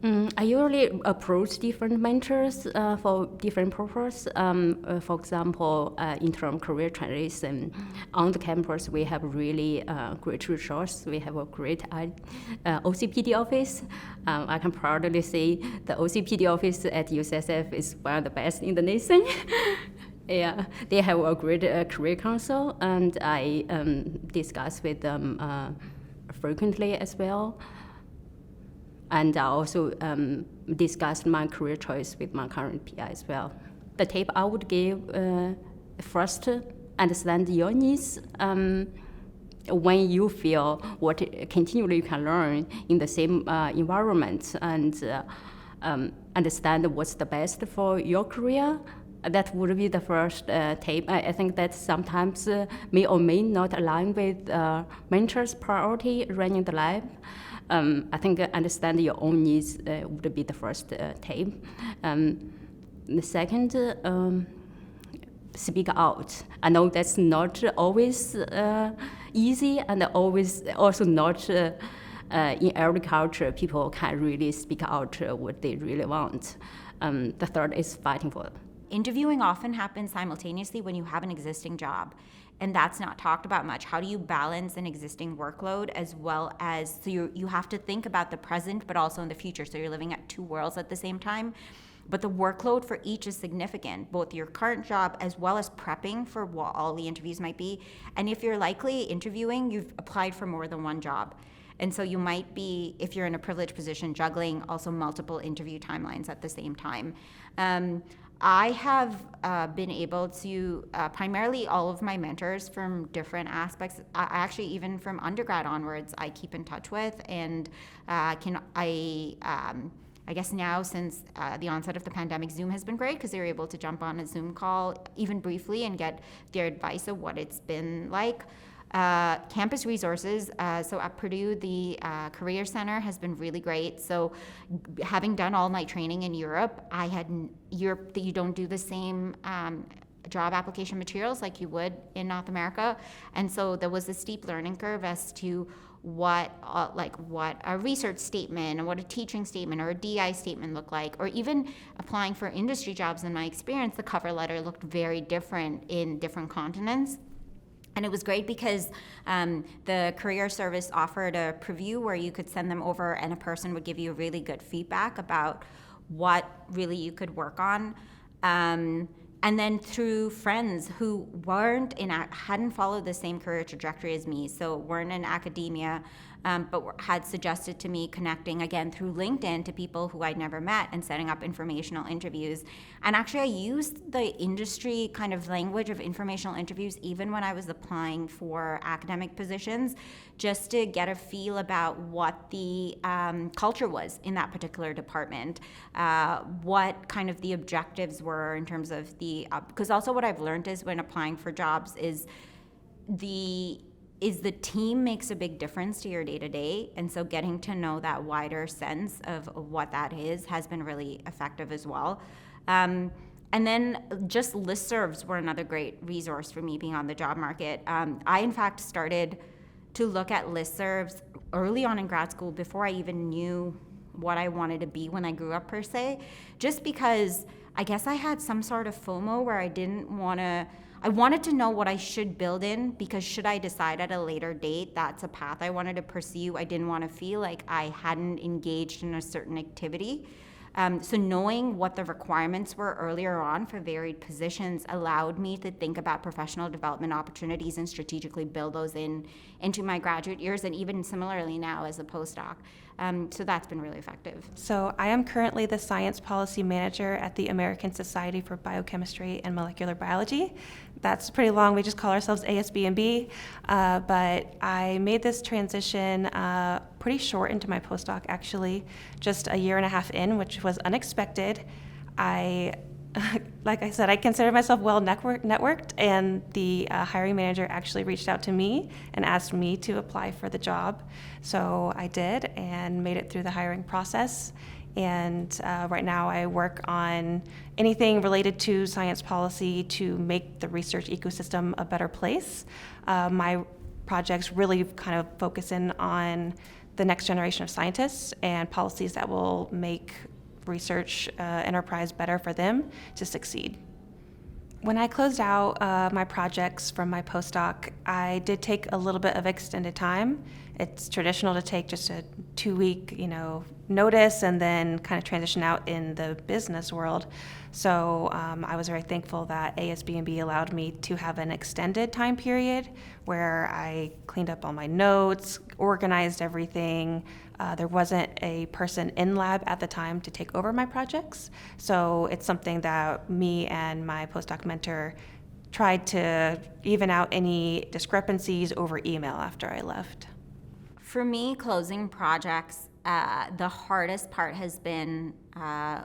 I usually approach different mentors for different purposes. For example, in terms of career transition, on the campus we have really great resource. We have a great OCPD office. I can proudly say the OCPD office at UCSF is one of the best in the nation. Yeah, they have a great career council, and I discuss with them frequently as well. And I also discussed my career choice with my current PI as well. The tip I would give first, understand your needs. When you feel what continually you can learn in the same environment, and understand what's the best for your career. That would be the first tip. I think that sometimes may or may not align with mentors' priority running the lab. I think understand your own needs would be the first tip. The second, speak out. I know that's not always easy, and always also not in every culture people can really speak out what they really want. The third is fighting for it. Interviewing often happens simultaneously when you have an existing job, and that's not talked about much. How do you balance an existing workload as well as, so you have to think about the present but also in the future, so you're living at two worlds at the same time. But the workload for each is significant, both your current job as well as prepping for what all the interviews might be. And if you're likely interviewing, you've applied for more than one job. And so you might be, if you're in a privileged position, juggling also multiple interview timelines at the same time. I have been able to, primarily all of my mentors from different aspects, actually even from undergrad onwards, I keep in touch with, and I guess now since the onset of the pandemic, Zoom has been great because they were able to jump on a Zoom call even briefly and get their advice of what it's been like. Campus resources, so at Purdue, the Career Center has been really great. So having done all my training in Europe, I had Europe that you don't do the same job application materials like you would in North America. And so there was a steep learning curve as to what a research statement and what a teaching statement or a DI statement look like, or even applying for industry jobs. In my experience, the cover letter looked very different in different continents. And it was great because the career service offered a preview where you could send them over and a person would give you really good feedback about what really you could work on. And then through friends who hadn't followed the same career trajectory as me, so weren't in academia, but had suggested to me connecting again through LinkedIn to people who I'd never met and setting up informational interviews. And actually I used the industry kind of language of informational interviews even when I was applying for academic positions, just to get a feel about what the culture was in that particular department, what kind of the objectives were in terms of because also what I've learned is when applying for jobs is the team makes a big difference to your day-to-day, and so getting to know that wider sense of what that is has been really effective as well. And then just listservs were another great resource for me being on the job market. I, in fact, started to look at listservs early on in grad school before I even knew what I wanted to be when I grew up, per se, just because I guess I had some sort of FOMO where I wanted to know what I should build in, because should I decide at a later date that's a path I wanted to pursue, I didn't want to feel like I hadn't engaged in a certain activity. So knowing what the requirements were earlier on for varied positions allowed me to think about professional development opportunities and strategically build those into my graduate years, and even similarly now as a postdoc. So that's been really effective. So I am currently the Science Policy Manager at the American Society for Biochemistry and Molecular Biology. That's pretty long. We just call ourselves ASB&B. But I made this transition pretty short into my postdoc, actually, just a year and a half in, which was unexpected. Like I said, I consider myself well networked, and the hiring manager actually reached out to me and asked me to apply for the job. So I did and made it through the hiring process. And right now I work on anything related to science policy to make the research ecosystem a better place. My projects really kind of focus in on the next generation of scientists and policies that will make research enterprise better for them to succeed. When I closed out my projects from my postdoc, I did take a little bit of extended time. It's traditional to take just a 2-week, notice and then kind of transition out in the business world. So I was very thankful that ASB&B allowed me to have an extended time period where I cleaned up all my notes, organized everything. There wasn't a person in lab at the time to take over my projects. So it's something that me and my postdoc mentor tried to even out any discrepancies over email after I left. For me, closing projects, the hardest part has been,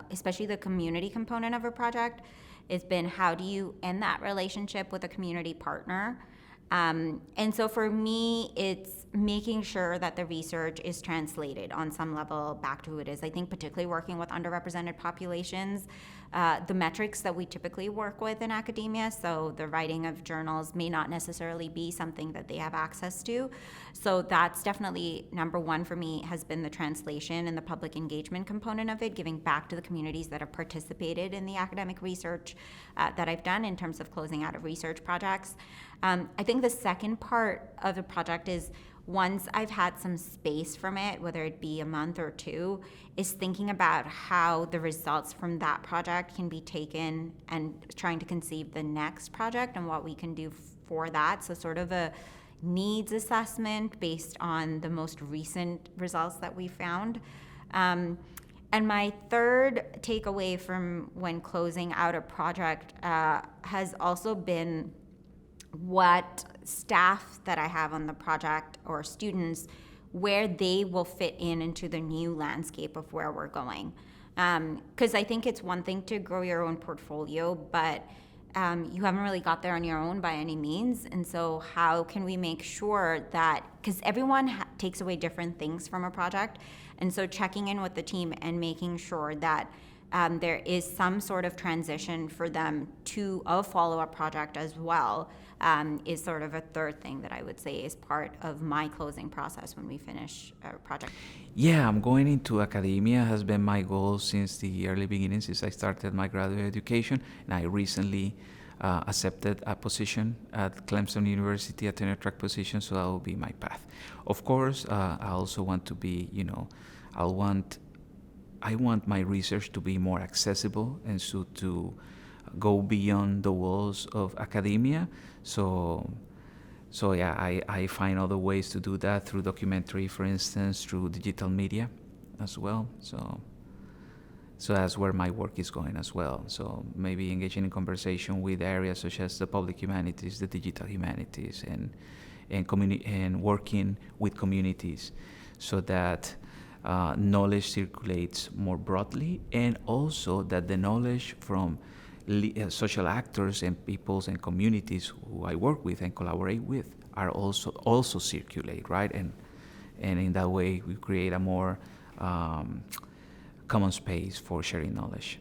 especially the community component of a project, it's been how do you end that relationship with a community partner? And so for me, it's making sure that the research is translated on some level back to who it is. I think particularly working with underrepresented populations, the metrics that we typically work with in academia, so the writing of journals may not necessarily be something that they have access to. So that's definitely number one for me, has been the translation and the public engagement component of it, giving back to the communities that have participated in the academic research that I've done in terms of closing out of research projects. I think the second part of the project is, once I've had some space from it, whether it be a month or two, is thinking about how the results from that project can be taken and trying to conceive the next project and what we can do for that. So sort of a needs assessment based on the most recent results that we found. And my third takeaway from when closing out a project has also been what staff that I have on the project or students, where they will fit into the new landscape of where we're going. Because I think it's one thing to grow your own portfolio, but you haven't really got there on your own by any means. And so how can we make sure that, because everyone takes away different things from a project, and so checking in with the team and making sure that there is some sort of transition for them to a follow-up project as well, is sort of a third thing that I would say is part of my closing process when we finish a project. Yeah, I'm going into academia has been my goal since the early beginning, since I started my graduate education, and I recently accepted a position at Clemson University, a tenure track position, so that will be my path. Of course, I also want to be, I want my research to be more accessible and so to go beyond the walls of academia. So yeah, I find other ways to do that through documentary, for instance, through digital media as well. So that's where my work is going as well. So maybe engaging in conversation with areas such as the public humanities, the digital humanities, and working with communities so that knowledge circulates more broadly, and also that the knowledge from social actors and peoples and communities who I work with and collaborate with are also circulate, right? And in that way we create a more common space for sharing knowledge.